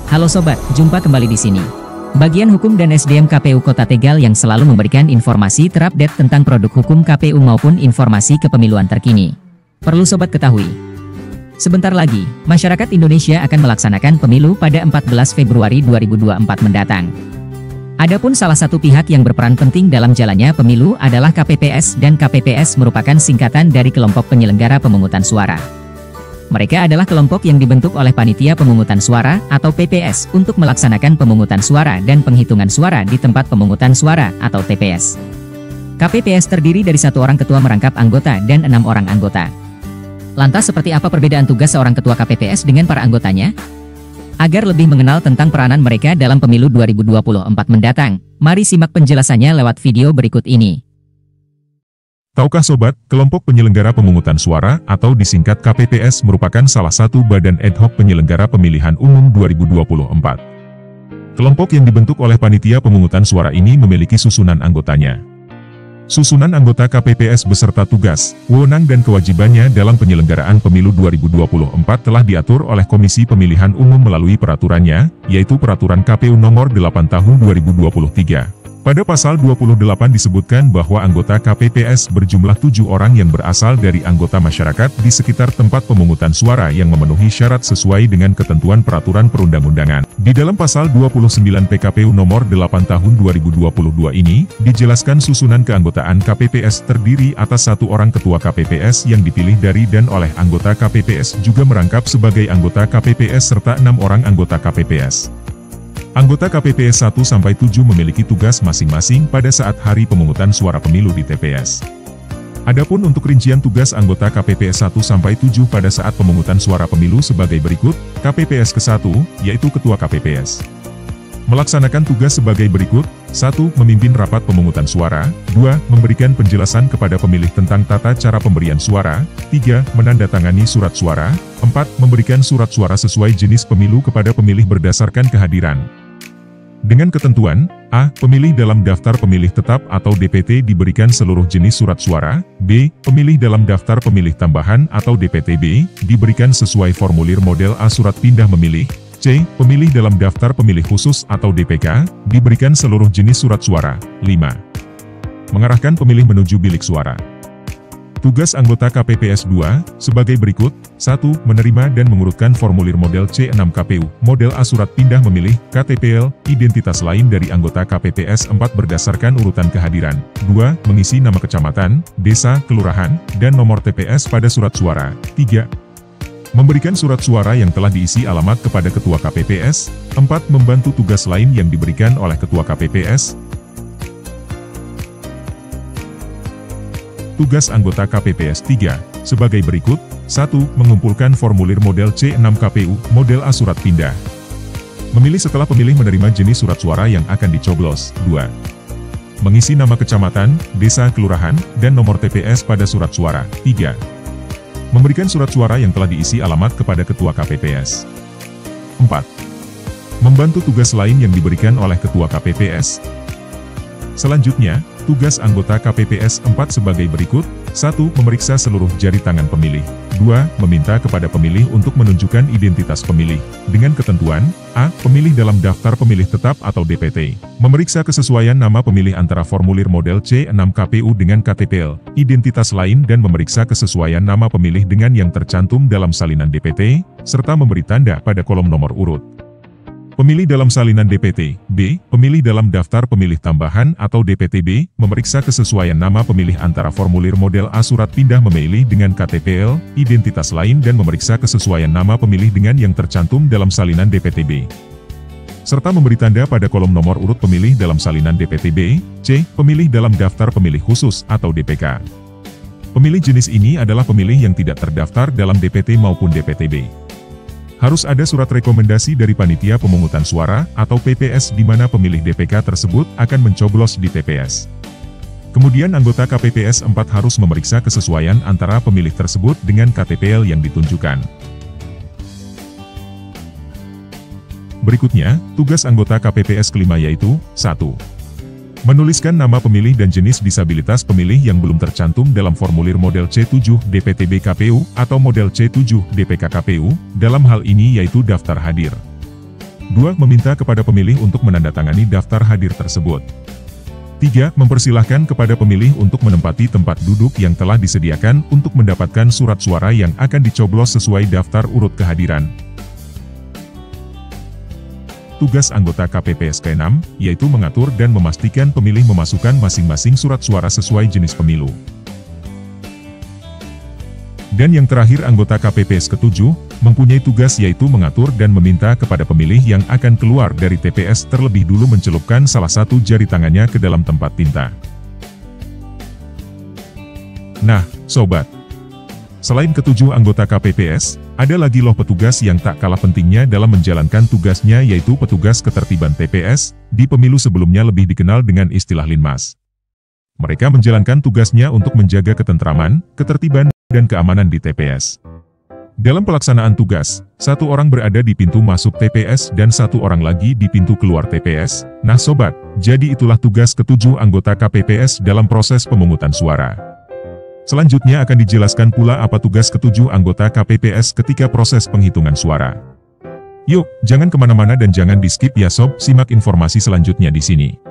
Halo sobat, jumpa kembali di sini. Bagian Hukum dan SDM KPU Kota Tegal yang selalu memberikan informasi terupdate tentang produk hukum KPU maupun informasi kepemiluan terkini. Perlu sobat ketahui, sebentar lagi, masyarakat Indonesia akan melaksanakan pemilu pada 14 Februari 2024 mendatang. Adapun salah satu pihak yang berperan penting dalam jalannya pemilu adalah KPPS, dan KPPS merupakan singkatan dari kelompok penyelenggara pemungutan suara. Mereka adalah kelompok yang dibentuk oleh Panitia Pemungutan Suara atau PPS untuk melaksanakan pemungutan suara dan penghitungan suara di tempat pemungutan suara atau TPS. KPPS terdiri dari 1 orang ketua merangkap anggota dan 6 orang anggota. Lantas seperti apa perbedaan tugas seorang ketua KPPS dengan para anggotanya? Agar lebih mengenal tentang peranan mereka dalam pemilu 2024 mendatang, mari simak penjelasannya lewat video berikut ini. Tahukah sobat, kelompok penyelenggara pemungutan suara atau disingkat KPPS merupakan salah satu badan ad hoc penyelenggara pemilihan umum 2024. Kelompok yang dibentuk oleh Panitia Pemungutan Suara ini memiliki susunan anggotanya. Susunan anggota KPPS beserta tugas, wewenang dan kewajibannya dalam penyelenggaraan pemilu 2024 telah diatur oleh Komisi Pemilihan Umum melalui peraturannya, yaitu Peraturan KPU Nomor 8 Tahun 2023. Pada pasal 28 disebutkan bahwa anggota KPPS berjumlah 7 orang yang berasal dari anggota masyarakat di sekitar tempat pemungutan suara yang memenuhi syarat sesuai dengan ketentuan peraturan perundang-undangan. Di dalam pasal 29 PKPU nomor 8 tahun 2022 ini, dijelaskan susunan keanggotaan KPPS terdiri atas 1 orang ketua KPPS yang dipilih dari dan oleh anggota KPPS juga merangkap sebagai anggota KPPS serta 6 orang anggota KPPS. Anggota KPPS 1-7 memiliki tugas masing-masing pada saat hari pemungutan suara pemilu di TPS. Adapun untuk rincian tugas anggota KPPS 1-7 pada saat pemungutan suara pemilu sebagai berikut, KPPS ke-1, yaitu Ketua KPPS. Melaksanakan tugas sebagai berikut, 1. Memimpin rapat pemungutan suara, 2. Memberikan penjelasan kepada pemilih tentang tata cara pemberian suara, 3. Menandatangani surat suara, 4. Memberikan surat suara sesuai jenis pemilu kepada pemilih berdasarkan kehadiran. Dengan ketentuan, A. Pemilih dalam daftar pemilih tetap atau DPT diberikan seluruh jenis surat suara, B. Pemilih dalam daftar pemilih tambahan atau DPTB, diberikan sesuai formulir model A surat pindah memilih, C. Pemilih dalam daftar pemilih khusus atau DPK, diberikan seluruh jenis surat suara. 5. Mengarahkan pemilih menuju bilik suara. Tugas anggota KPPS 2, sebagai berikut, 1. Menerima dan mengurutkan formulir model C6 KPU, model A surat pindah memilih, KTPL, identitas lain dari anggota KPPS 4 berdasarkan urutan kehadiran. 2. Mengisi nama kecamatan, desa, kelurahan, dan nomor TPS pada surat suara. 3. Memberikan surat suara yang telah diisi alamat kepada Ketua KPPS. 4. Membantu tugas lain yang diberikan oleh Ketua KPPS. Tugas anggota KPPS 3, sebagai berikut, 1. Mengumpulkan formulir model C6 KPU, model A surat pindah. Memilih setelah pemilih menerima jenis surat suara yang akan dicoblos. 2. Mengisi nama kecamatan, desa, kelurahan, dan nomor TPS pada surat suara. 3. Memberikan surat suara yang telah diisi alamat kepada Ketua KPPS. 4. Membantu tugas lain yang diberikan oleh Ketua KPPS. Selanjutnya, tugas anggota KPPS 4 sebagai berikut, 1. Memeriksa seluruh jari tangan pemilih. 2. Meminta kepada pemilih untuk menunjukkan identitas pemilih, dengan ketentuan, A. Pemilih dalam daftar pemilih tetap atau DPT. Memeriksa kesesuaian nama pemilih antara formulir model C6 KPU dengan KTPL, identitas lain dan memeriksa kesesuaian nama pemilih dengan yang tercantum dalam salinan DPT, serta memberi tanda pada kolom nomor urut. Pemilih dalam salinan DPT. B. Pemilih dalam daftar pemilih tambahan atau DPTB, memeriksa kesesuaian nama pemilih antara formulir model A surat pindah memilih dengan KTPL, identitas lain dan memeriksa kesesuaian nama pemilih dengan yang tercantum dalam salinan DPTB. Serta memberi tanda pada kolom nomor urut pemilih dalam salinan DPTB. C. Pemilih dalam daftar pemilih khusus atau DPK. Pemilih jenis ini adalah pemilih yang tidak terdaftar dalam DPT maupun DPTB. Harus ada surat rekomendasi dari Panitia Pemungutan Suara atau PPS di mana pemilih DPK tersebut akan mencoblos di TPS. Kemudian anggota KPPS 4 harus memeriksa kesesuaian antara pemilih tersebut dengan KTPL yang ditunjukkan. Berikutnya, tugas anggota KPPS kelima yaitu, 1. Menuliskan nama pemilih dan jenis disabilitas pemilih yang belum tercantum dalam formulir model C7 DPTB KPU atau model C7 DPK KPU, dalam hal ini yaitu daftar hadir. 2. Meminta kepada pemilih untuk menandatangani daftar hadir tersebut. 3. Mempersilahkan kepada pemilih untuk menempati tempat duduk yang telah disediakan untuk mendapatkan surat suara yang akan dicoblos sesuai daftar urut kehadiran. Tugas anggota KPPS ke-6, yaitu mengatur dan memastikan pemilih memasukkan masing-masing surat suara sesuai jenis pemilu. Dan yang terakhir anggota KPPS ke-7, mempunyai tugas yaitu mengatur dan meminta kepada pemilih yang akan keluar dari TPS terlebih dulu mencelupkan salah satu jari tangannya ke dalam tempat tinta. Nah, sobat, selain ke-7 anggota KPPS, ada lagi loh petugas yang tak kalah pentingnya dalam menjalankan tugasnya yaitu petugas ketertiban TPS, di pemilu sebelumnya lebih dikenal dengan istilah Linmas. Mereka menjalankan tugasnya untuk menjaga ketentraman, ketertiban, dan keamanan di TPS. Dalam pelaksanaan tugas, satu orang berada di pintu masuk TPS dan satu orang lagi di pintu keluar TPS. Nah sobat, jadi itulah tugas ke-7 anggota KPPS dalam proses pemungutan suara. Selanjutnya akan dijelaskan pula apa tugas ke-7 anggota KPPS ketika proses penghitungan suara. Yuk, jangan kemana-mana dan jangan di-skip ya sob, simak informasi selanjutnya di sini.